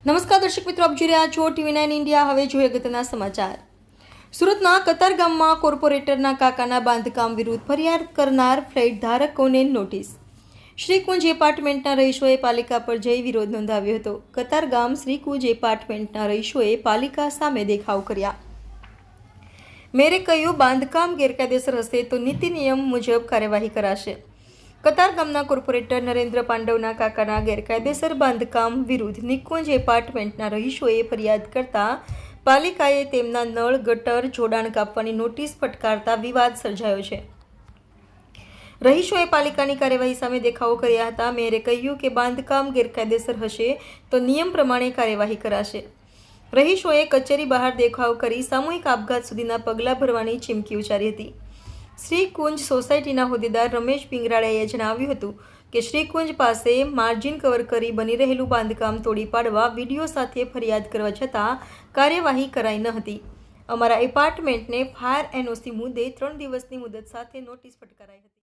નમસ્કાર દર્શક મિત્રો, આપ જોઈ રહ્યા છો TV9 ઇન્ડિયા। હવે જોઈએ અગત્યના સમાચાર। સુરતના કતારગામમાં કોર્પોરેટરના કાકાના બાંધકામ વિરુદ્ધ ફરિયાદ કરનાર ફ્લેટ ધારકોને નોટિસ। શ્રીકુંજ એપાર્ટમેન્ટના રહીશોએ પાલિકા પર જઈ વિરોધ નોંધાવ્યો હતો। કતારગામ શ્રીકુંજ એપાર્ટમેન્ટના રહીશોએ પાલિકા સામે દેખાવ કર્યા। મેયરે કહ્યું, બાંધકામ ગેરકાયદેસર હશે તો નીતિ નિયમ મુજબ કાર્યવાહી કરાશે। કતારગામના કોર્પોરેટર નરેન્દ્ર પાંડવના કાકાના ગેરકાયદેસર બાંધકામ વિરુદ્ધ નિકુંજ એપાર્ટમેન્ટના રહીશોએ ફરિયાદ કરતા પાલિકાએ તેમના નળ ગટર જોડાણ કાપવાની નોટિસ ફટકારતા વિવાદ સર્જાયો છે। રહીશોએ પાલિકાની કાર્યવાહી સામે દેખાવો કર્યા હતા। મેયરે કહ્યું કે બાંધકામ ગેરકાયદેસર હશે તો નિયમ પ્રમાણે કાર્યવાહી કરાશે। રહીશોએ કચેરી બહાર દેખાવ કરી સામૂહિક આપઘાત સુધીના પગલાં ભરવાની ચીમકી ઉચ્ચારી હતી। શ્રીકુંજ સોસાયટીના હોદ્દેદાર રમેશ પિંગરાળિયાએ જણાવ્યું હતું કે શ્રીકુંજ પાસે માર્જિન કવર કરી બની રહેલું બાંધકામ તોડી પાડવા વિડીયો સાથે ફરિયાદ કરવા છતાં કાર્યવાહી કરાઈ ન હતી। અમારા એપાર્ટમેન્ટને ફાયર NOC મુદ્દે 3 દિવસની મુદત સાથે નોટિસ ફટકારાઈ હતી।